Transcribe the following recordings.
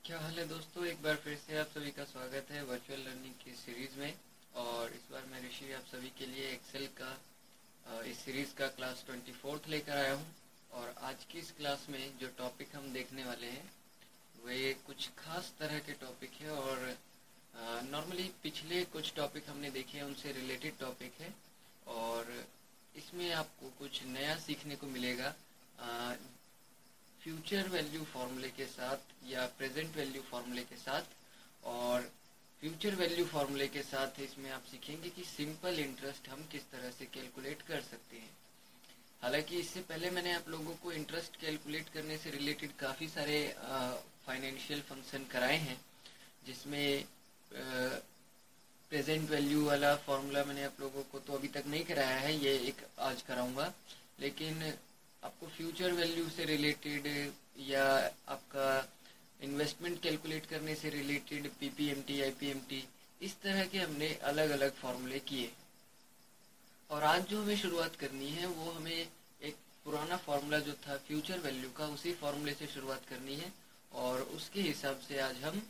क्या हाल है दोस्तों। एक बार फिर से आप सभी का स्वागत है वर्चुअल लर्निंग की सीरीज़ में। और इस बार मैं ऋषि आप सभी के लिए एक्सेल का इस सीरीज़ का क्लास 24 लेकर आया हूँ। और आज की इस क्लास में जो टॉपिक हम देखने वाले हैं वे कुछ खास तरह के टॉपिक है। और नॉर्मली पिछले कुछ टॉपिक हमने देखे हैं उनसे रिलेटेड टॉपिक है। और इसमें आपको कुछ नया सीखने को मिलेगा फ्यूचर वैल्यू फार्मूले के साथ या प्रेजेंट वैल्यू फार्मूले के साथ। और फ्यूचर वैल्यू फार्मूले के साथ इसमें आप सीखेंगे कि सिंपल इंटरेस्ट हम किस तरह से कैलकुलेट कर सकते हैं। हालांकि इससे पहले मैंने आप लोगों को इंटरेस्ट कैलकुलेट करने से रिलेटेड काफ़ी सारे फाइनेंशियल फंक्शन कराए हैं, जिसमें प्रेजेंट वैल्यू वाला फार्मूला मैंने आप लोगों को तो अभी तक नहीं कराया है, ये एक आज कराऊंगा। लेकिन आपको फ्यूचर वैल्यू से रिलेटेड या आपका इन्वेस्टमेंट कैलकुलेट करने से रिलेटेड पीपीएमटी, आईपीएमटी, इस तरह के हमने अलग अलग फार्मूले किए। और आज जो हमें शुरुआत करनी है वो हमें एक पुराना फार्मूला जो था फ्यूचर वैल्यू का, उसी फार्मूले से शुरुआत करनी है। और उसके हिसाब से आज हम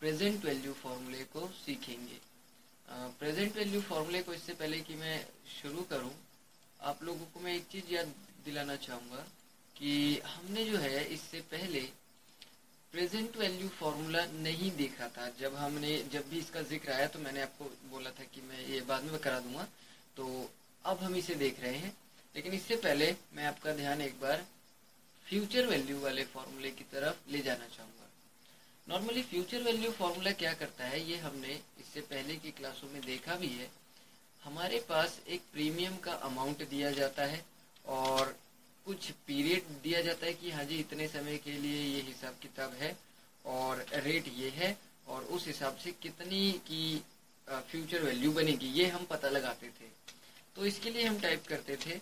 प्रेजेंट वैल्यू फार्मूले को सीखेंगे। प्रेजेंट वैल्यू फार्मूले को इससे पहले कि मैं शुरू करूं, आप लोगों को मैं एक चीज़ याद दिलाना चाहूँगा कि हमने जो है इससे पहले प्रेजेंट वैल्यू फार्मूला नहीं देखा था। जब भी इसका जिक्र आया तो मैंने आपको बोला था कि मैं ये बाद में करा दूंगा, तो अब हम इसे देख रहे हैं। लेकिन इससे पहले मैं आपका ध्यान एक बार फ्यूचर वैल्यू वाले फार्मूले की तरफ ले जाना चाहूँगा। नॉर्मली फ्यूचर वैल्यू फार्मूला क्या करता है, ये हमने इससे पहले की क्लासों में देखा भी है। हमारे पास एक प्रीमियम का अमाउंट दिया जाता है और कुछ पीरियड दिया जाता है कि हाँ जी इतने समय के लिए ये हिसाब किताब है और रेट ये है, और उस हिसाब से कितनी की फ्यूचर वैल्यू बनेगी ये हम पता लगाते थे। तो इसके लिए हम टाइप करते थे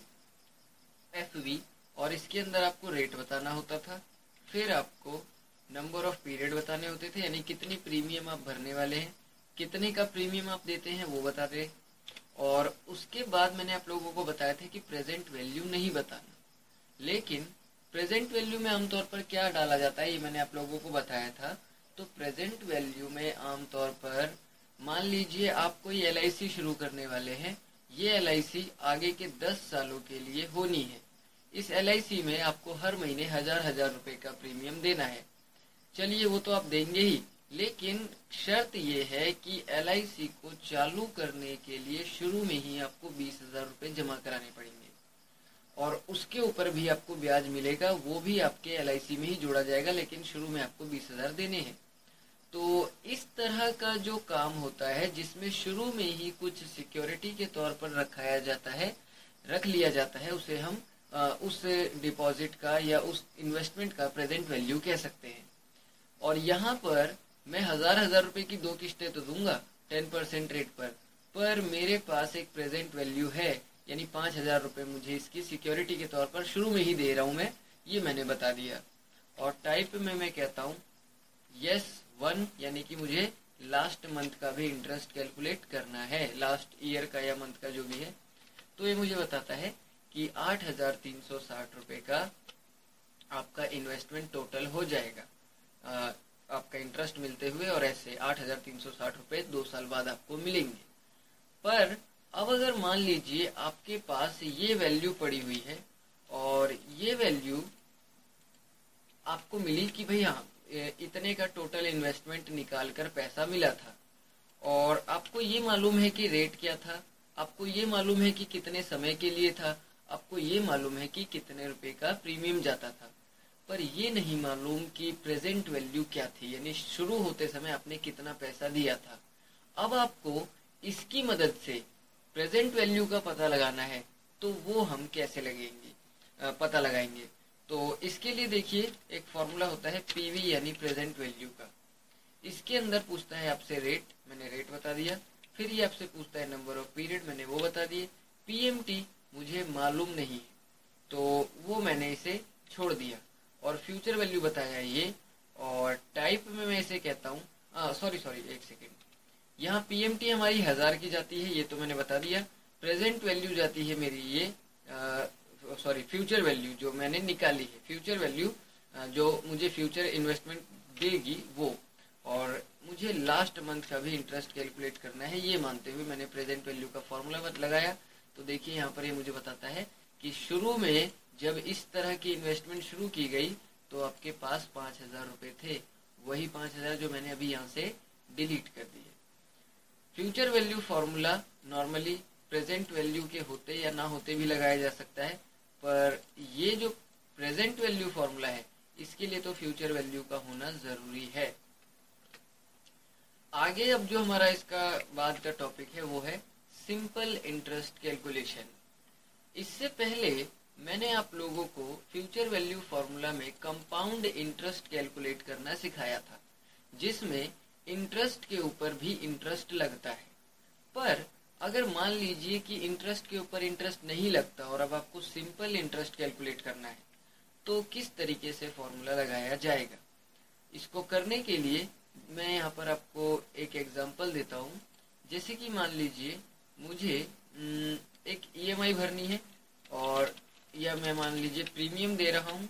FV, और इसके अंदर आपको रेट बताना होता था। फिर आपको नंबर ऑफ पीरियड बताने होते थे, यानी कितनी प्रीमियम आप भरने वाले हैं, कितने का प्रीमियम आप देते हैं वो बताते। और उसके बाद मैंने आप लोगों को बताया था कि प्रेजेंट वैल्यू नहीं बताना। लेकिन प्रेजेंट वैल्यू में आमतौर पर क्या डाला जाता है ये मैंने आप लोगों को बताया था। तो प्रेजेंट वैल्यू में आमतौर पर मान लीजिए आप कोई LIC शुरू करने वाले हैं। ये LIC आगे के 10 सालों के लिए होनी है। इस LIC में आपको हर महीने हजार रुपए का प्रीमियम देना है। चलिए वो तो आप देंगे ही, लेकिन शर्त ये है कि LIC को चालू करने के लिए शुरू में ही आपको 20,000 रुपये जमा कराने पड़ेंगे, और उसके ऊपर भी आपको ब्याज मिलेगा, वो भी आपके LIC में ही जोड़ा जाएगा, लेकिन शुरू में आपको 20,000 देने हैं। तो इस तरह का जो काम होता है जिसमें शुरू में ही कुछ सिक्योरिटी के तौर पर रख लिया जाता है, उसे हम उस डिपॉजिट का या उस इन्वेस्टमेंट का प्रेजेंट वैल्यू कह सकते हैं। और यहाँ पर मैं हजार रुपए की 2 किस्तें तो दूंगा 10% रेट पर मेरे पास एक प्रेजेंट वैल्यू है, यानी 5,000 रुपये मुझे इसकी सिक्योरिटी के तौर पर शुरू में ही दे रहा हूँ मैं, ये मैंने बता दिया। और टाइप में मैं कहता हूँ yes1, यानी कि मुझे लास्ट मंथ का भी इंटरेस्ट कैलकुलेट करना है, लास्ट ईयर का या मंथ का जो भी है। तो ये मुझे बताता है कि 8,360 रुपये का आपका इन्वेस्टमेंट टोटल हो जाएगा आपका इंटरेस्ट मिलते हुए, और ऐसे 8,360 रुपये 2 साल बाद आपको मिलेंगे। पर अब अगर मान लीजिए आपके पास ये वैल्यू पड़ी हुई है और ये वैल्यू आपको मिली कि भाई हाँ इतने का टोटल इन्वेस्टमेंट निकाल कर पैसा मिला था, और आपको ये मालूम है कि रेट क्या था, आपको ये मालूम है कि कितने समय के लिए था, आपको ये मालूम है कि कितने रुपए का प्रीमियम जाता था, पर ये नहीं मालूम कि प्रेजेंट वैल्यू क्या थी, यानी शुरू होते समय आपने कितना पैसा दिया था। अब आपको इसकी मदद से प्रेजेंट वैल्यू का पता लगाना है, तो वो हम कैसे पता लगाएंगे। तो इसके लिए देखिए एक फॉर्मूला होता है PV, यानी प्रेजेंट वैल्यू का। इसके अंदर पूछता है आपसे रेट, मैंने रेट बता दिया। फिर ये आपसे पूछता है नंबर ऑफ पीरियड, मैंने वो बता दिए। PMT मुझे मालूम नहीं, तो वो मैंने इसे छोड़ दिया। और फ्यूचर वैल्यू बताया ये, और टाइप में मैं इसे कहता हूँ सॉरी एक सेकेंड, यहाँ PMT हमारी 1000 की जाती है, ये तो मैंने बता दिया। प्रेजेंट वैल्यू जाती है मेरी ये फ्यूचर वैल्यू जो मैंने निकाली है, फ्यूचर वैल्यू जो मुझे फ्यूचर इन्वेस्टमेंट देगी वो, और मुझे लास्ट मंथ का भी इंटरेस्ट कैलकुलेट करना है, ये मानते हुए मैंने प्रेजेंट वैल्यू का फॉर्मूला लगाया। तो देखिए यहाँ पर ये मुझे बताता है कि शुरू में जब इस तरह की इन्वेस्टमेंट शुरू की गई तो आपके पास 5,000 रुपये थे, वही 5,000 जो मैंने अभी यहाँ से डिलीट कर दिए। Future value formula normally present value के होते या ना होते भी लगाया जा सकता है, पर ये जो प्रेजेंट वैल्यू फॉर्मूला है इसके लिए तो फ्यूचर वैल्यू का होना जरूरी है। आगे अब जो हमारा इसका बाद का टॉपिक है वो है सिंपल इंटरेस्ट कैलकुलेशन। इससे पहले मैंने आप लोगों को फ्यूचर वैल्यू फॉर्मूला में कंपाउंड इंटरेस्ट कैलकुलेट करना सिखाया था, जिसमें इंटरेस्ट के ऊपर भी इंटरेस्ट लगता है। पर अगर मान लीजिए कि इंटरेस्ट के ऊपर इंटरेस्ट नहीं लगता और अब आपको सिंपल इंटरेस्ट कैलकुलेट करना है, तो किस तरीके से फॉर्मूला लगाया जाएगा। इसको करने के लिए मैं यहाँ पर आपको एक एग्जांपल देता हूँ। जैसे कि मान लीजिए मुझे एक ईएमआई भरनी है, और या मैं मान लीजिए प्रीमियम दे रहा हूँ,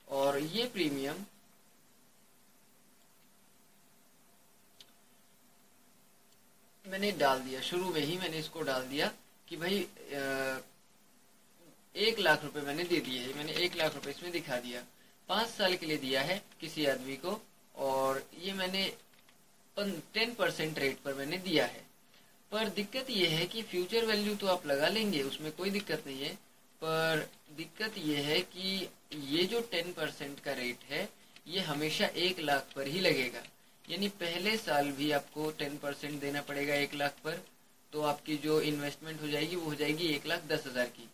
और ये प्रीमियम मैंने डाल दिया, शुरू में ही मैंने इसको डाल दिया कि भाई 1,00,000 रुपए मैंने दे दिए है, मैंने 1,00,000 रुपए इसमें दिखा दिया, 5 साल के लिए दिया है किसी आदमी को, और ये मैंने 10% रेट पर मैंने दिया है। पर दिक्कत ये है कि फ्यूचर वैल्यू तो आप लगा लेंगे, उसमें कोई दिक्कत नहीं है, पर दिक्कत ये है कि ये जो 10% का रेट है ये हमेशा 1,00,000 पर ही लगेगा, यानी पहले साल भी आपको 10% देना पड़ेगा 1,00,000 पर। तो आपकी जो इन्वेस्टमेंट हो जाएगी वो हो जाएगी 1,10,000 की,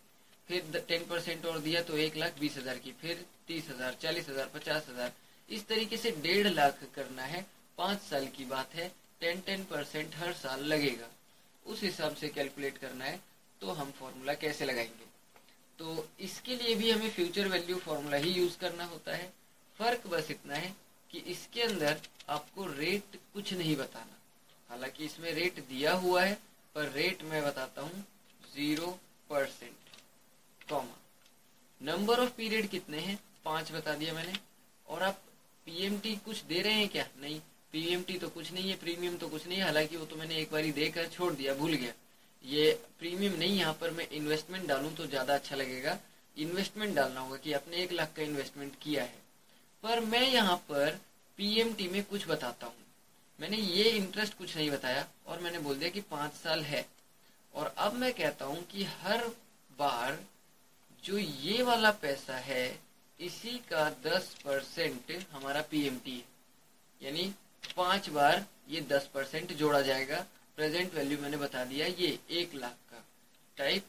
फिर 10% और दिया तो 1,20,000 की, फिर 30,000, 40,000, 50,000, इस तरीके से 1,50,000 करना है। 5 साल की बात है, 10% हर साल लगेगा। उस हिसाब से कैलकुलेट करना है, तो हम फॉर्मूला कैसे लगाएंगे। तो इसके लिए भी हमें फ्यूचर वैल्यू फॉर्मूला ही यूज करना होता है। फर्क बस इतना है कि इसके अंदर आपको रेट कुछ नहीं बताना, हालांकि इसमें रेट दिया हुआ है, पर रेट मैं बताता हूँ 0%, कॉमा नंबर ऑफ पीरियड कितने हैं 5 बता दिया मैंने। और आप पीएमटी कुछ दे रहे हैं क्या, नहीं, पीएमटी तो कुछ नहीं है, प्रीमियम तो कुछ नहीं है, हालांकि वो तो मैंने एक बारी देकर छोड़ दिया, भूल गया। ये प्रीमियम नहीं, यहाँ पर मैं इन्वेस्टमेंट डालूं तो ज्यादा अच्छा लगेगा, इन्वेस्टमेंट डालना होगा कि आपने 1,00,000 का इन्वेस्टमेंट किया है। पर मैं यहाँ पर पीएमटी में कुछ बताता हूँ, मैंने ये इंटरेस्ट कुछ नहीं बताया, और मैंने बोल दिया कि 5 साल है। और अब मैं कहता हूँ कि हर बार जो ये वाला पैसा है इसी का 10% हमारा पीएमटी है, यानी 5 बार ये 10% जोड़ा जाएगा। प्रेजेंट वैल्यू मैंने बता दिया ये 1,00,000 का, टाइप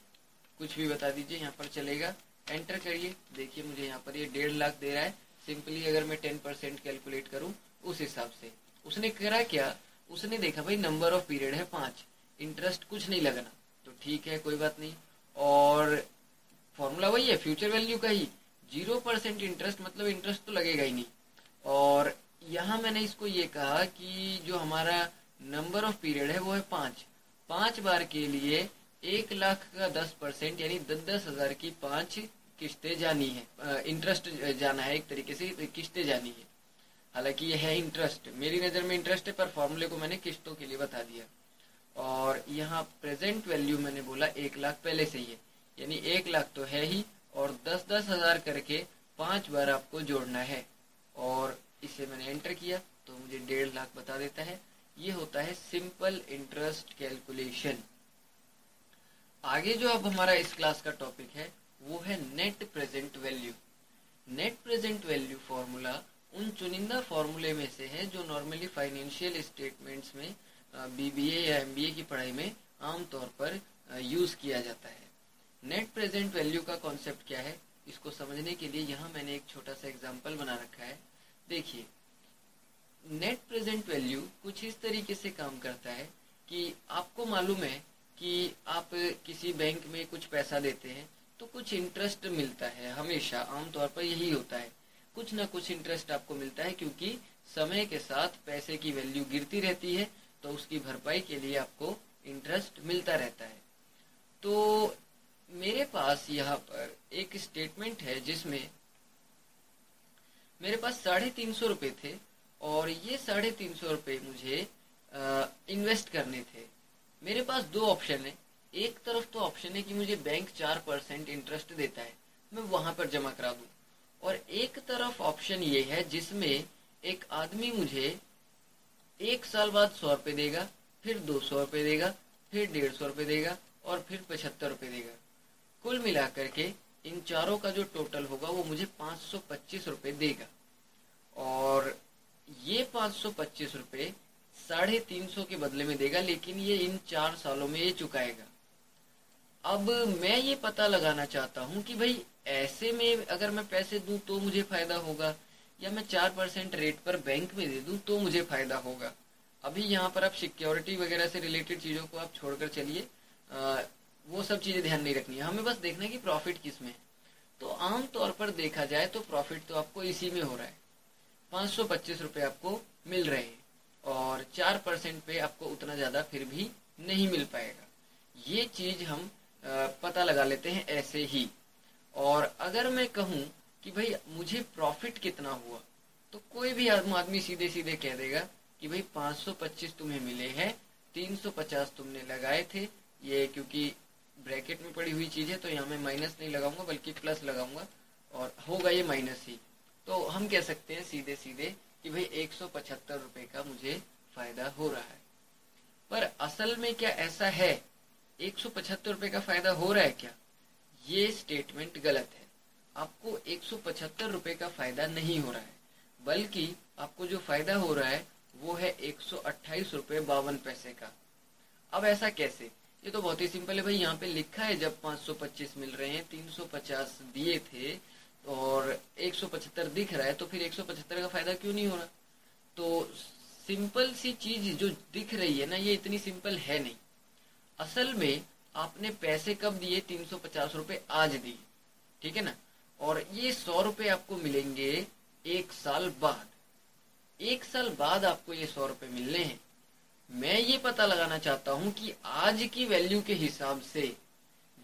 कुछ भी बता दीजिए, यहाँ पर चलेगा, एंटर करिए। देखिए मुझे यहाँ पर ये 1,50,000 दे रहा है। सिंपली अगर मैं 10% कैलकुलेट करूँ उस हिसाब से, उसने करा क्या, उसने देखा भाई नंबर ऑफ पीरियड है 5, इंटरेस्ट कुछ नहीं लगना, तो ठीक है कोई बात नहीं। और फॉर्मूला वही है फ्यूचर वैल्यू का ही, 0% इंटरेस्ट मतलब इंटरेस्ट तो लगेगा ही नहीं। और यहाँ मैंने इसको ये कहा कि जो हमारा नंबर ऑफ पीरियड है वो है 5 बार के लिए 1,00,000 का 10% यानी 10,000 की 5 किस्तें जानी है, इंटरेस्ट जाना है, एक तरीके से किस्तें जानी है। हालांकि ये है इंटरेस्ट, मेरी नज़र में इंटरेस्ट है, पर फॉर्मूले को मैंने किस्तों के लिए बता दिया। और यहाँ प्रेजेंट वैल्यू मैंने बोला 1,00,000 पहले से ही है, यानी 1,00,000 तो है ही, और 10,000 करके 5 बार आपको जोड़ना है। और इसे मैंने एंटर किया तो मुझे 1,50,000 बता देता है। ये होता है सिंपल इंटरेस्ट कैलकुलेशन। आगे जो अब हमारा इस क्लास का टॉपिक है वो है net present value. Net present value formula उन चुनिंदा फॉर्मूले में से है जो नॉर्मली फाइनेंशियल स्टेटमेंट्स में बीबीए या एमबीए की पढ़ाई में आमतौर पर यूज किया जाता है। नेट प्रेजेंट वैल्यू का कॉन्सेप्ट क्या है, इसको समझने के लिए यहाँ मैंने एक छोटा सा एग्जाम्पल बना रखा है। देखिए नेट प्रेजेंट वैल्यू कुछ इस तरीके से काम करता है कि आपको मालूम है कि आप किसी बैंक में कुछ पैसा देते हैं तो कुछ इंटरेस्ट मिलता है, हमेशा आमतौर पर यही होता है, कुछ ना कुछ इंटरेस्ट आपको मिलता है, क्योंकि समय के साथ पैसे की वैल्यू गिरती रहती है, तो उसकी भरपाई के लिए आपको इंटरेस्ट मिलता रहता है। तो मेरे पास यहाँ पर एक स्टेटमेंट है जिसमें मेरे पास 350 रुपये थे और ये 350 रुपये मुझे इन्वेस्ट करने थे। मेरे पास दो ऑप्शन है। एक तरफ तो ऑप्शन है कि मुझे बैंक 4% इंटरेस्ट देता है, मैं वहां पर जमा करा दूं, और एक तरफ ऑप्शन ये है जिसमें एक आदमी मुझे 1 साल बाद 100 रुपये देगा, फिर 200 रुपये देगा, फिर 150 रुपये देगा और फिर 75 रुपये देगा। कुल मिलाकर के इन चारों का जो टोटल होगा वो मुझे 525 रुपये देगा, और ये 525 रुपये 350 के बदले में देगा, लेकिन ये इन 4 सालों में ये चुकाएगा। अब मैं ये पता लगाना चाहता हूँ कि भाई ऐसे में अगर मैं पैसे दूं तो मुझे फायदा होगा, या मैं 4% रेट पर बैंक में दे दूं तो मुझे फायदा होगा। अभी यहाँ पर आप सिक्योरिटी वगैरह से रिलेटेड चीज़ों को आप छोड़कर चलिए, वो सब चीज़ें ध्यान नहीं रखनी है, हमें बस देखना है कि प्रॉफिट किस में है। तो आम तौर पर देखा जाए तो प्रॉफिट तो आपको इसी में हो रहा है, 525 रुपये आपको मिल रहे हैं, और 4% पे आपको उतना ज़्यादा फिर भी नहीं मिल पाएगा। ये चीज़ हम पता लगा लेते हैं ऐसे ही। और अगर मैं कहूँ कि भाई मुझे प्रॉफिट कितना हुआ, तो कोई भी आदमी सीधे सीधे कह देगा कि भाई 525 तुम्हें मिले हैं, 350 तुमने लगाए थे। ये क्योंकि ब्रैकेट में पड़ी हुई चीज़ है तो यहाँ मैं माइनस नहीं लगाऊंगा बल्कि प्लस लगाऊंगा, और होगा ये माइनस ही। तो हम कह सकते हैं सीधे सीधे कि भाई 175 रुपये का मुझे फायदा हो रहा है। पर असल में क्या ऐसा है? 175 रुपये का फायदा हो रहा है क्या? ये स्टेटमेंट गलत है। आपको 175 रुपये का फायदा नहीं हो रहा है, बल्कि आपको जो फायदा हो रहा है वो है 128 रुपये 52 पैसे का। अब ऐसा कैसे? ये तो बहुत ही सिंपल है भाई, यहाँ पे लिखा है जब 525 मिल रहे हैं, 350 दिए थे और 175 दिख रहा है, तो फिर 175 का फायदा क्यों नहीं हो रहा? तो सिंपल सी चीज जो दिख रही है ना, ये इतनी सिंपल है नहीं। असल में आपने पैसे कब दिए? 350 रुपये आज दिए, ठीक है ना, और ये 100 रुपये आपको मिलेंगे 1 साल बाद। 1 साल बाद आपको ये 100 रुपये मिलने हैं। मैं ये पता लगाना चाहता हूं कि आज की वैल्यू के हिसाब से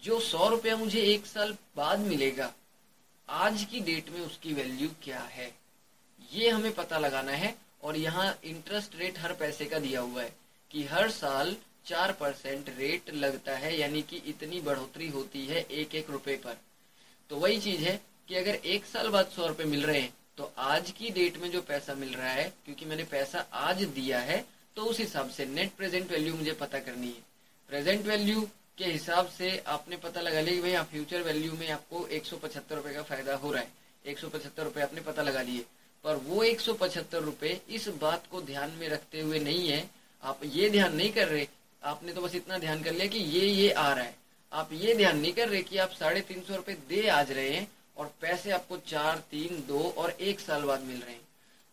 जो 100 रुपया मुझे 1 साल बाद मिलेगा, आज की डेट में उसकी वैल्यू क्या है, ये हमें पता लगाना है। और यहाँ इंटरेस्ट रेट हर पैसे का दिया हुआ है कि हर साल 4% रेट लगता है, यानी कि इतनी बढ़ोतरी होती है एक एक रुपए पर। तो वही चीज है कि अगर 1 साल बाद 100 रुपये मिल रहे हैं, तो आज की डेट में जो पैसा मिल रहा है, क्योंकि मैंने पैसा आज दिया है, तो उस हिसाब से नेट प्रेजेंट वैल्यू मुझे पता करनी है। प्रेजेंट वैल्यू के हिसाब से आपने पता लगा लिया कि भाई आप फ्यूचर वैल्यू में आपको 175 रुपये का फायदा हो रहा है। 175 रुपये आपने पता लगा लिए, पर वो 175 रुपये इस बात को ध्यान में रखते हुए नहीं है। आप ये ध्यान नहीं कर रहे, आपने तो बस इतना ध्यान कर लिया कि ये आ रहा है। आप ये ध्यान नहीं कर रहे कि आप 350 रुपये दे आज रहे हैं और पैसे आपको 4, 3, 2 और 1 साल बाद मिल रहे हैं।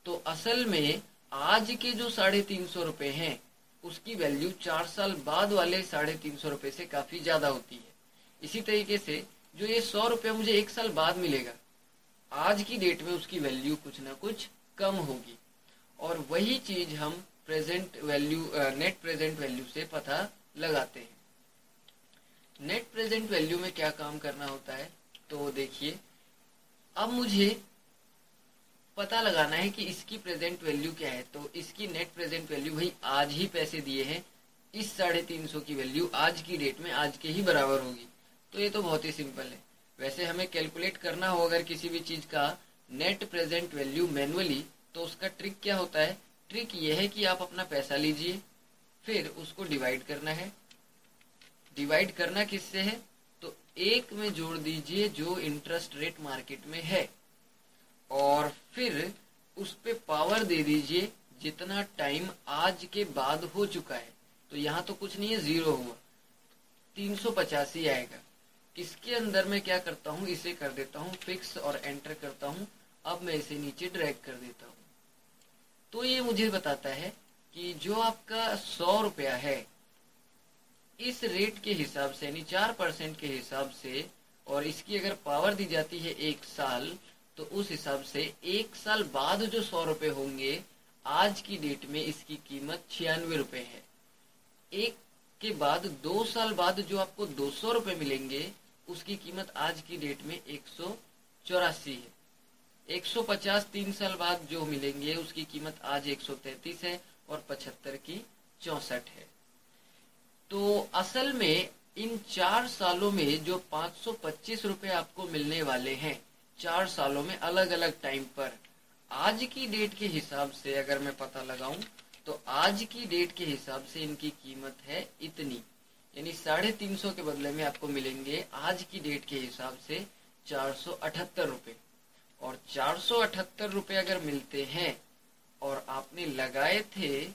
तो असल में आज के जो 350 रुपये हैं, उसकी वैल्यू 4 साल बाद वाले 350 रुपये से काफी ज्यादा होती है। इसी तरीके से जो ये 100 रुपया मुझे 1 साल बाद मिलेगा, आज की डेट में उसकी वैल्यू कुछ ना कुछ कम होगी। और वही चीज हम present value, net present value से पता लगाते हैं। नेट प्रेजेंट वैल्यू में क्या काम करना होता है? तो देखिए, अब मुझे पता लगाना है कि इसकी प्रेजेंट वैल्यू क्या है। तो इसकी नेट प्रेजेंट वैल्यू, भाई आज ही पैसे दिए हैं, इस 350 की वैल्यू आज की डेट में आज के ही बराबर होगी। तो ये तो बहुत ही सिंपल है। वैसे हमें कैलकुलेट करना हो अगर किसी भी चीज का नेट प्रेजेंट वैल्यू मैनुअली, तो उसका ट्रिक क्या होता है? ट्रिक ये है कि आप अपना पैसा लीजिए, फिर उसको डिवाइड करना है। डिवाइड करना किससे है? तो 1 में जोड़ दीजिए जो इंटरेस्ट रेट मार्केट में है, और फिर उस पे पावर दे दीजिए जितना टाइम आज के बाद हो चुका है। तो यहाँ तो कुछ नहीं है, 0 हुआ, 350 ही आएगा। इसके अंदर मैं क्या करता हूँ, इसे कर देता हूँ फिक्स और एंटर करता हूँ। अब मैं इसे नीचे ड्रैग कर देता हूँ। तो ये मुझे बताता है कि जो आपका 100 रुपया है, इस रेट के हिसाब से यानी 4% के हिसाब से, और इसकी अगर पावर दी जाती है 1 साल, तो उस हिसाब से 1 साल बाद जो 100 रुपये होंगे, आज की डेट में इसकी कीमत 96 रुपये है। एक के बाद 2 साल बाद जो आपको 200 रुपये मिलेंगे, उसकी कीमत आज की डेट में 184 है। 150 3 साल बाद जो मिलेंगे उसकी कीमत आज 133 है और 75 की 64 है। तो असल में इन 4 सालों में जो 525 रुपए आपको मिलने वाले हैं 4 सालों में अलग अलग टाइम पर, आज की डेट के हिसाब से अगर मैं पता लगाऊं तो आज की डेट के हिसाब से इनकी कीमत है इतनी, यानी 350 के बदले में आपको मिलेंगे आज की डेट के हिसाब से 478 रुपए। और 478 रुपए अगर मिलते हैं और आपने लगाए थे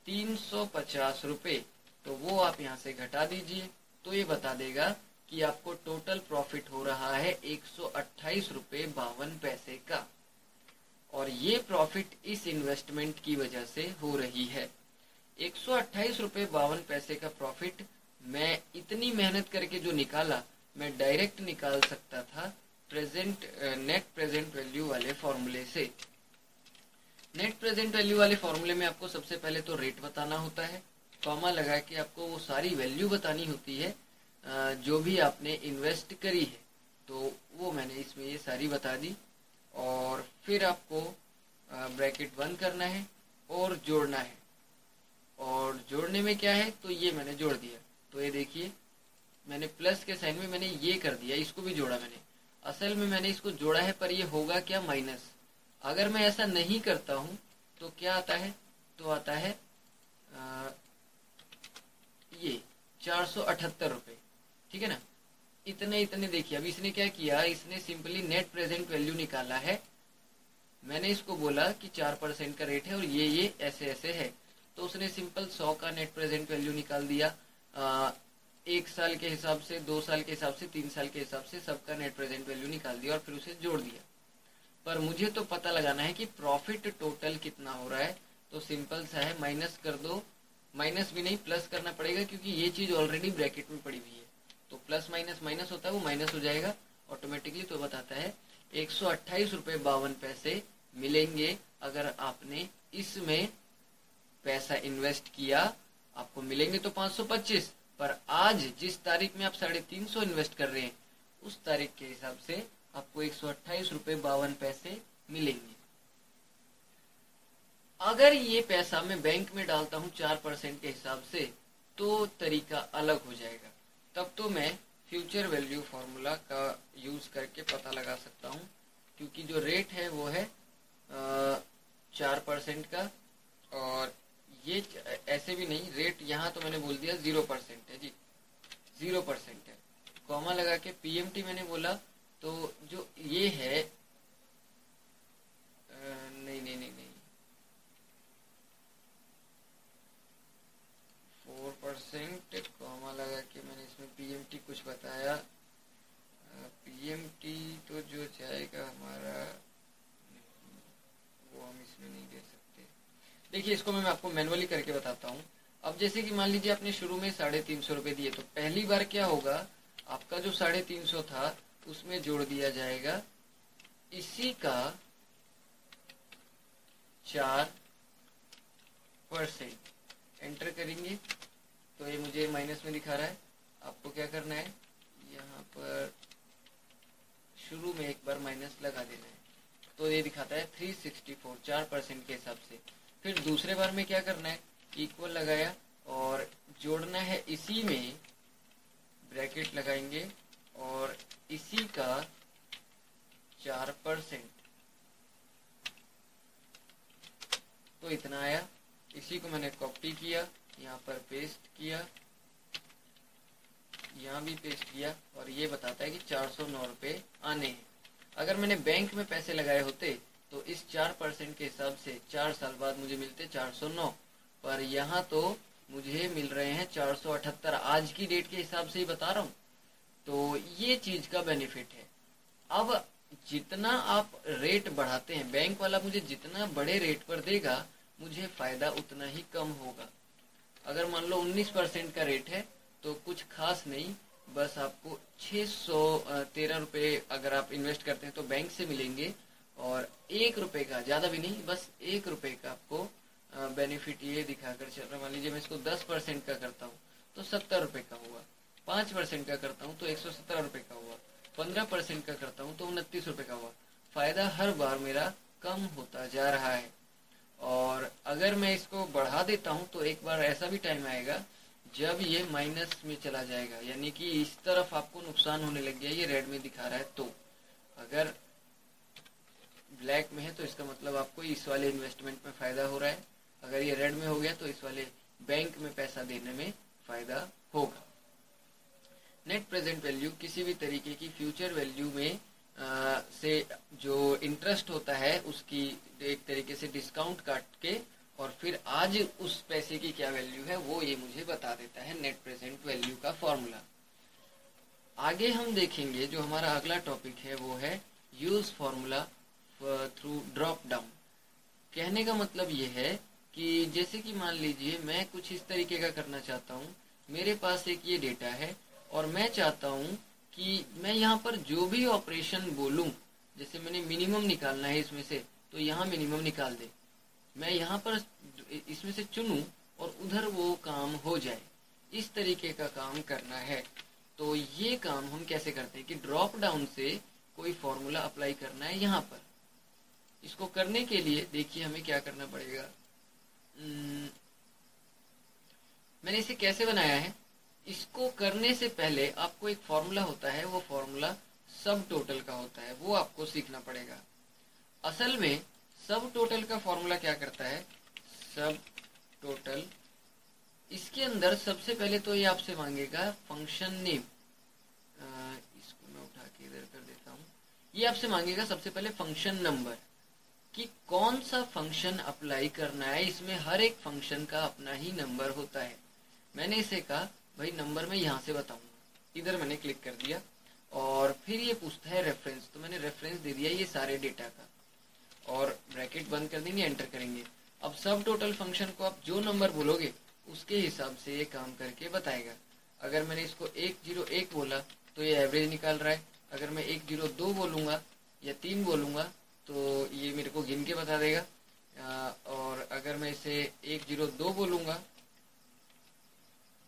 350 रुपए, तो वो आप यहाँ से घटा दीजिए तो ये बता देगा कि आपको टोटल प्रॉफिट हो रहा है 128 रुपए 52 पैसे का। और ये प्रॉफिट इस इन्वेस्टमेंट की वजह से हो रही है। 128 रुपए 52 पैसे का प्रॉफिट मैं इतनी मेहनत करके जो निकाला, मैं डायरेक्ट निकाल सकता था नेट प्रेजेंट वैल्यू वाले फॉर्मूले से। नेट प्रेजेंट वैल्यू वाले फॉर्मूले में आपको सबसे पहले तो रेट बताना होता है, कॉमा लगा के आपको वो सारी वैल्यू बतानी होती है जो भी आपने इन्वेस्ट करी है। तो वो मैंने इसमें ये सारी बता दी। और फिर आपको ब्रैकेट बंद करना है और जोड़ना है। और जोड़ने में क्या है, तो ये मैंने जोड़ दिया। तो ये देखिए मैंने प्लस के साइन में मैंने ये कर दिया, इसको भी जोड़ा मैंने। असल में मैंने इसको जोड़ा है पर ये होगा क्या, माइनस। अगर मैं ऐसा नहीं करता हूं तो क्या आता है, तो आता है ये 478 रुपए, ठीक है ना। इतने इतने देखिए, अब इसने क्या किया, इसने सिंपली नेट प्रेजेंट वैल्यू निकाला है। मैंने इसको बोला कि 4% का रेट है और ये ऐसे ऐसे है, तो उसने सिंपल 100 का नेट प्रेजेंट वैल्यू निकाल दिया। 1 साल के हिसाब से, 2 साल के हिसाब से, 3 साल के हिसाब से सबका नेट प्रेजेंट वैल्यू निकाल दिया और फिर उसे जोड़ दिया। पर मुझे तो पता लगाना है कि प्रॉफिट टोटल कितना हो रहा है, तो सिंपल सा है, माइनस कर दो। माइनस भी नहीं, प्लस करना पड़ेगा क्योंकि ये चीज ऑलरेडी ब्रैकेट में पड़ी हुई है। तो प्लस माइनस माइनस होता है, वो माइनस हो जाएगा ऑटोमेटिकली। तो बताता है 128 रुपए 52 पैसे मिलेंगे अगर आपने इसमें पैसा इन्वेस्ट किया। आपको मिलेंगे तो 525, पर आज जिस तारीख में आप 350 इन्वेस्ट कर रहे हैं उस तारीख के हिसाब से आपको 128 रुपए 52 पैसे मिलेंगे। अगर ये पैसा मैं बैंक में डालता हूँ 4% के हिसाब से तो तरीका अलग हो जाएगा। तब तो मैं फ्यूचर वैल्यू फॉर्मूला का यूज करके पता लगा सकता हूँ, क्योंकि जो रेट है वो है 4% का। और ये ऐसे भी नहीं, रेट यहाँ तो मैंने बोल दिया 0% है जी, 0% है। कॉमा लगा के पीएमटी मैंने बोला, तो जो ये है नहीं नहीं नहीं नहीं 4%, कॉमा लगा के मैंने इसमें पीएमटी कुछ बताया। पीएमटी तो जो जाएगा हमारा, वो हम इसमें नहीं दे सकते। देखिए इसको मैं आपको मैनुअली करके बताता हूँ। अब जैसे कि मान लीजिए आपने शुरू में 350 रुपए दिए, तो पहली बार क्या होगा, आपका जो 350 था उसमें जोड़ दिया जाएगा इसी का 4%। एंटर करेंगे तो ये मुझे माइनस में दिखा रहा है। आपको क्या करना है, यहाँ पर शुरू में एक बार माइनस लगा देना है, तो ये दिखाता है 364, 4% के हिसाब से। फिर दूसरे बार में क्या करना है, इक्वल लगाया और जोड़ना है इसी में, ब्रैकेट लगाएंगे और इसी का 4%, तो इतना आया। इसी को मैंने कॉपी किया, यहाँ पर पेस्ट किया, यहाँ भी पेस्ट किया और ये बताता है कि 409 रुपए आने हैं। अगर मैंने बैंक में पैसे लगाए होते तो इस 4% के हिसाब से 4 साल बाद मुझे मिलते 409, पर यहाँ तो मुझे मिल रहे हैं 478, आज की डेट के हिसाब से ही बता रहा हूँ। तो ये चीज का बेनिफिट है। अब जितना आप रेट बढ़ाते हैं, बैंक वाला मुझे जितना बड़े रेट पर देगा मुझे फायदा उतना ही कम होगा। अगर मान लो 19% का रेट है तो कुछ खास नहीं, बस आपको 613 रुपए अगर आप इन्वेस्ट करते हैं तो बैंक से मिलेंगे, और 1 रुपए का, ज्यादा भी नहीं, बस 1 रुपए का आपको बेनिफिट ये दिखाकर चल रहा। मान लीजिए मैं इसको 10% का करता हूँ तो 70 रुपए का हुआ, 5% का करता हूँ तो 117 रुपए का हुआ, 15% का करता हूँ तो 29 रुपए का हुआ। फ़ायदा हर बार मेरा कम होता जा रहा है। और अगर मैं इसको बढ़ा देता हूँ तो एक बार ऐसा भी टाइम आएगा जब ये माइनस में चला जाएगा, यानी कि इस तरफ आपको नुकसान होने लग गया, ये रेड में दिखा रहा है। तो अगर ब्लैक में है तो इसका मतलब आपको इस वाले इन्वेस्टमेंट में फ़ायदा हो रहा है, अगर ये रेड में हो गया तो इस वाले बैंक में पैसा देने में फ़ायदा होगा। नेट प्रेजेंट वैल्यू किसी भी तरीके की फ्यूचर वैल्यू में से जो इंटरेस्ट होता है उसकी एक तरीके से डिस्काउंट काट के और फिर आज उस पैसे की क्या वैल्यू है वो ये मुझे बता देता है नेट प्रेजेंट वैल्यू का फॉर्मूला। आगे हम देखेंगे जो हमारा अगला टॉपिक है वो है use formula through drop down. कहने का मतलब ये है कि जैसे कि मान लीजिए मैं कुछ इस तरीके का करना चाहता हूँ, मेरे पास एक ये डेटा है और मैं चाहता हूँ कि मैं यहाँ पर जो भी ऑपरेशन बोलूँ, जैसे मैंने मिनिमम निकालना है इसमें से तो यहाँ मिनिमम निकाल दे, मैं यहाँ पर इसमें से चुनूँ और उधर वो काम हो जाए, इस तरीके का काम करना है। तो ये काम हम कैसे करते हैं कि ड्रॉप डाउन से कोई फॉर्मूला अप्लाई करना है यहाँ पर। इसको करने के लिए देखिए हमें क्या करना पड़ेगा। मैंने इसे कैसे बनाया है, इसको करने से पहले आपको एक फॉर्मूला होता है, वो फॉर्मूला सब टोटल का होता है, वो आपको सीखना पड़ेगा। असल में सब टोटल का फॉर्मूला क्या करता है, सब टोटल, इसके अंदर सबसे पहले तो ये आपसे मांगेगा फंक्शन नेम, इसको मैं उठा के इधर कर देता हूँ। ये आपसे मांगेगा सबसे पहले फंक्शन नंबर कि कौन सा फंक्शन अप्लाई करना है। इसमें हर एक फंक्शन का अपना ही नंबर होता है। मैंने इसे कहा भाई नंबर मैं यहाँ से बताऊंगा, इधर मैंने क्लिक कर दिया और फिर ये पूछता है रेफरेंस, तो मैंने रेफरेंस दे दिया ये सारे डेटा का और ब्रैकेट बंद कर देंगे, एंटर करेंगे। अब सब टोटल फंक्शन को आप जो नंबर बोलोगे उसके हिसाब से ये काम करके बताएगा। अगर मैंने इसको 101 बोला तो ये एवरेज निकाल रहा है, अगर मैं 102 बोलूँगा या 3 बोलूँगा तो ये मेरे को गिन के बता देगा, और अगर मैं इसे 102 बोलूँगा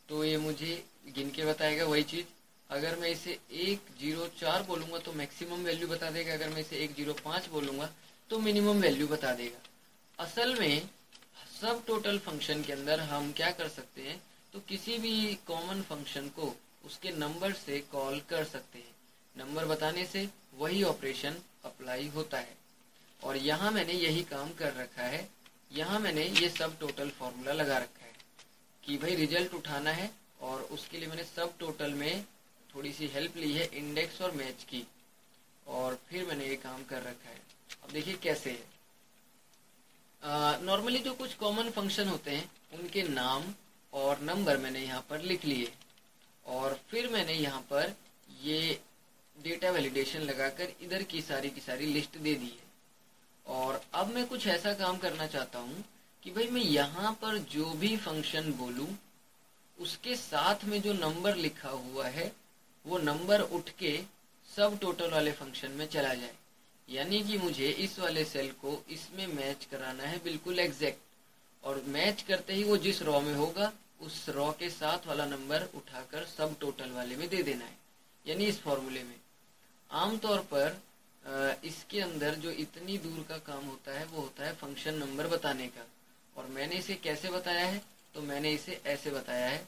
तो ये मुझे गिन के बताएगा वही चीज़। अगर मैं इसे 104 बोलूँगा तो मैक्सिमम वैल्यू बता देगा, अगर मैं इसे 105 बोलूँगा तो मिनिमम वैल्यू बता देगा। असल में सब टोटल फंक्शन के अंदर हम क्या कर सकते हैं, तो किसी भी कॉमन फंक्शन को उसके नंबर से कॉल कर सकते हैं, नंबर बताने से वही ऑपरेशन अप्लाई होता है। और यहाँ मैंने यही काम कर रखा है, यहाँ मैंने ये सब टोटल फॉर्मूला लगा रखा है कि भाई रिजल्ट उठाना है और उसके लिए मैंने सब टोटल में थोड़ी सी हेल्प ली है इंडेक्स और मैच की, और फिर मैंने ये काम कर रखा है। अब देखिए कैसे है। नॉर्मली जो कुछ कॉमन फंक्शन होते हैं उनके नाम और नंबर मैंने यहाँ पर लिख लिए और फिर मैंने यहाँ पर ये डेटा वैलिडेशन लगाकर इधर की सारी लिस्ट दे दी है। और अब मैं कुछ ऐसा काम करना चाहता हूँ कि भाई मैं यहाँ पर जो भी फंक्शन बोलूँ उसके साथ में जो नंबर लिखा हुआ है वो नंबर उठ के सब टोटल वाले फंक्शन में चला जाए, यानी कि मुझे इस वाले सेल को इसमें मैच कराना है बिल्कुल एग्जैक्ट, और मैच करते ही वो जिस रॉ में होगा उस रॉ के साथ वाला नंबर उठाकर सब टोटल वाले में दे देना है। यानी इस फॉर्मूले में आमतौर पर इसके अंदर जो इतनी दूर का काम होता है वो होता है फंक्शन नंबर बताने का। और मैंने इसे कैसे बताया है, तो मैंने इसे ऐसे बताया है,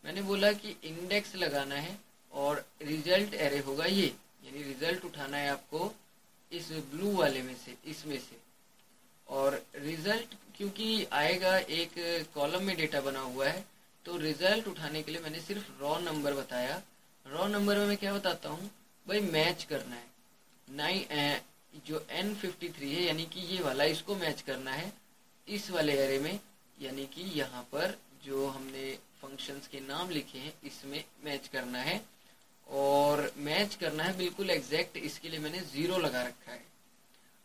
मैंने बोला कि इंडेक्स लगाना है और रिजल्ट एरे होगा ये, यानी रिजल्ट उठाना है आपको इस ब्लू वाले में से, इसमें से। और रिजल्ट क्योंकि आएगा एक कॉलम में डेटा बना हुआ है तो रिजल्ट उठाने के लिए मैंने सिर्फ रॉ नंबर बताया। रॉ नंबर में मैं क्या बताता हूँ, भाई मैच करना है जो N53 है यानी कि ये वाला, इसको मैच करना है इस वाले एरे में, यानी कि यहाँ पर जो हमने फंक्शंस के नाम लिखे हैं इसमें मैच करना है और मैच करना है बिल्कुल एग्जैक्ट। इसके लिए मैंने 0 लगा रखा है।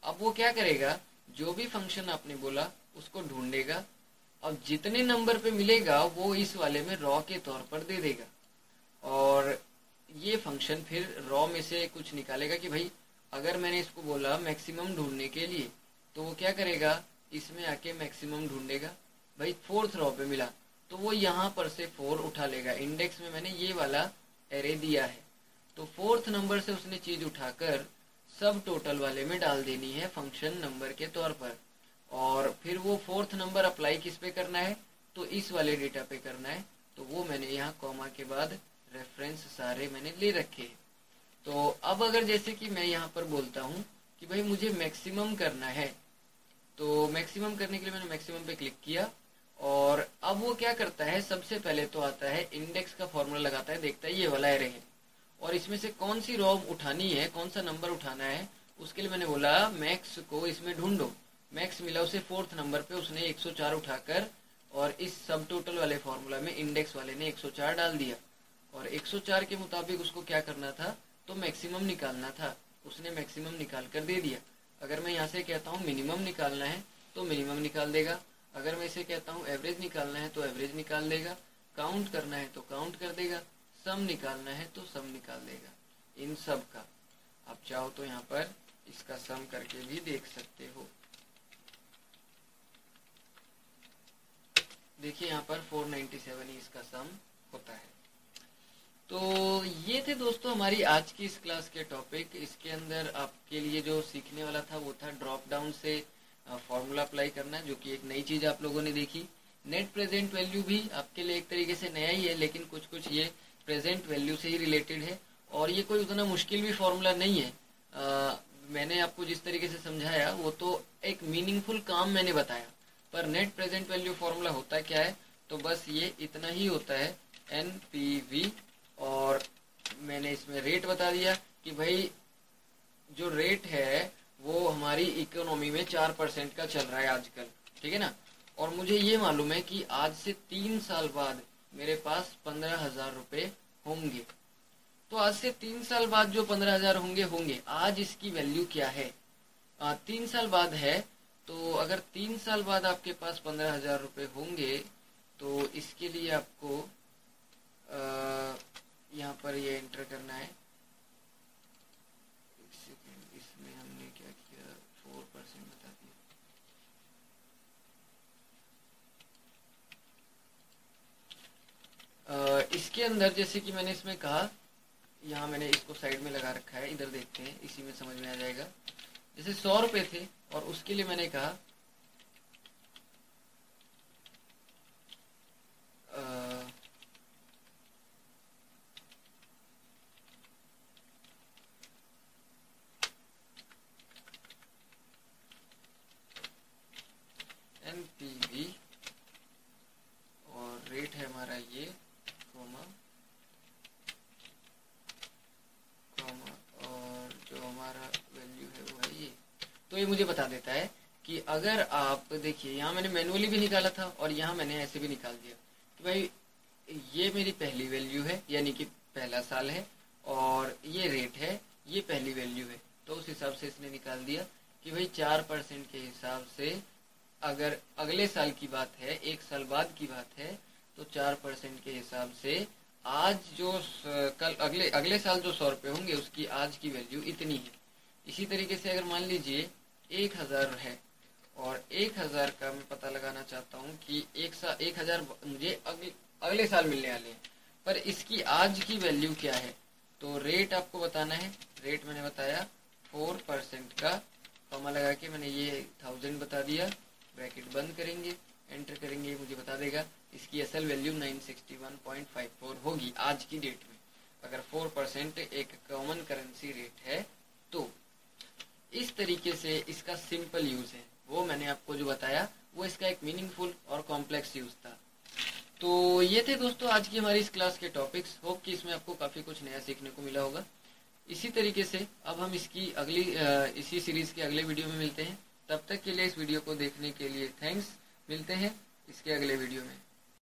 अब वो क्या करेगा, जो भी फंक्शन आपने बोला उसको ढूंढेगा, अब जितने नंबर पे मिलेगा वो इस वाले में रॉ के तौर पर दे देगा और ये फंक्शन फिर रॉ में से कुछ निकालेगा कि भाई अगर मैंने इसको बोला मैक्सिमम ढूंढने के लिए तो वो क्या करेगा, इसमें आके मैक्सिमम ढूंढेगा। भाई 4th रॉ पे मिला तो वो यहाँ पर से 4 उठा लेगा। इंडेक्स में मैंने ये वाला एरे दिया है तो 4th नंबर से उसने चीज उठाकर सब टोटल वाले में डाल देनी है फंक्शन नंबर के तौर पर। और फिर वो फोर्थ नंबर अप्लाई किस पे करना है, तो इस वाले डेटा पे करना है। तो वो मैंने यहाँ कॉमा के बाद रेफरेंस सारे मैंने ले रखे हैं। तो अब अगर जैसे कि मैं यहाँ पर बोलता हूँ कि भाई मुझे मैक्सिमम करना है, तो मैक्सिमम करने के लिए मैंने मैक्सिमम पे क्लिक किया। और अब वो क्या करता है, सबसे पहले तो आता है इंडेक्स का फॉर्मूला लगाता है, देखता है ये वाला एरे है और इसमें से कौन सी रो उठानी है, कौन सा नंबर उठाना है। उसके लिए मैंने बोला मैक्स को इसमें ढूंढो। मैक्स मिला उसे फोर्थ नंबर पे, उसने 104 उठाकर और इस सब टोटल वाले फॉर्मूला में इंडेक्स वाले ने 104 डाल दिया। और 104 के मुताबिक उसको क्या करना था, तो मैक्सिमम निकालना था। उसने मैक्सिमम निकाल कर दे दिया। अगर मैं यहाँ से कहता हूँ मिनिमम निकालना है तो मिनिमम निकाल देगा। अगर मैं इसे कहता हूँ एवरेज निकालना है तो एवरेज निकाल देगा। काउंट करना है तो काउंट कर देगा। सम निकालना है तो सम निकाल देगा इन सब का। आप चाहो तो यहाँ पर इसका सम करके भी देख सकते हो। देखिए यहाँ पर 497 ही इसका सम होता है। तो ये थे दोस्तों हमारी आज की इस क्लास के टॉपिक। इसके अंदर आपके लिए जो सीखने वाला था वो था ड्रॉप डाउन से फॉर्मूला अप्लाई करना, जो कि एक नई चीज आप लोगों ने देखी। नेट प्रेजेंट वैल्यू भी आपके लिए एक तरीके से नया ही है, लेकिन कुछ कुछ ये प्रेजेंट वैल्यू से ही रिलेटेड है और ये कोई उतना मुश्किल भी फॉर्मूला नहीं है। मैंने आपको जिस तरीके से समझाया वो तो एक मीनिंगफुल काम मैंने बताया, पर नेट प्रेजेंट वैल्यू फॉर्मूला होता क्या है, तो बस ये इतना ही होता है NPV। और मैंने इसमें रेट बता दिया कि भाई जो रेट है वो हमारी इकोनॉमी में 4% का चल रहा है आजकल, ठीक है ना। और मुझे ये मालूम है कि आज से 3 साल बाद मेरे पास 15,000 रुपये होंगे। तो आज से 3 साल बाद जो 15,000 होंगे आज इसकी वैल्यू क्या है, 3 साल बाद है। तो अगर 3 साल बाद आपके पास 15,000 रुपये होंगे तो इसके लिए आपको यहाँ पर ये एंटर करना है। एक सेकेंड, इसमें हमने क्या किया, 4% बता दिया। इसके अंदर जैसे कि मैंने इसमें कहा, यहाँ मैंने इसको साइड में लगा रखा है, इधर देखते हैं, इसी में समझ में आ जाएगा। जैसे 100 रुपये थे और उसके लिए मैंने कहा NPV और रेट है हमारा ये कॉमा और जो हमारा वैल्यू है वो है ये। तो ये मुझे बता देता है कि अगर आप देखिए, यहाँ मैंने मैनुअली भी निकाला था और यहाँ मैंने ऐसे भी निकाल दिया कि भाई ये मेरी पहली वैल्यू है, यानी कि पहला साल है, और ये रेट है, ये पहली वैल्यू है। तो उस हिसाब से इसने निकाल दिया कि भाई 4% के हिसाब से अगर अगले साल की बात है, 1 साल बाद की बात है, तो 4% के हिसाब से आज जो कल अगले साल जो 100 रुपये होंगे उसकी आज की वैल्यू इतनी है। इसी तरीके से अगर मान लीजिए 1,000 है और 1,000 का मैं पता लगाना चाहता हूँ कि 1,000 मुझे अगले साल मिलने वाले हैं, पर इसकी आज की वैल्यू क्या है, तो रेट आपको बताना है। रेट मैंने बताया 4% का, कॉमा लगा के मैंने ये 1000 बता दिया। ब्रैकेट बंद करेंगे, एंटर करेंगे, मुझे बता देगा इसकी असल वैल्यू 961.54 होगी आज की डेट में, अगर 4% एक कॉमन करेंसी रेट है तो। इस तरीके से इसका सिंपल यूज है, वो मैंने आपको जो बताया वो इसका एक मीनिंगफुल और कॉम्प्लेक्स यूज था। तो ये थे दोस्तों आज की हमारी इस क्लास के टॉपिक्स। होप कि इसमें आपको काफी कुछ नया सीखने को मिला होगा। इसी तरीके से अब हम इसकी इसी सीरीज के अगले वीडियो में मिलते हैं। तब तक के लिए इस वीडियो को देखने के लिए थैंक्स। मिलते हैं इसके अगले वीडियो में।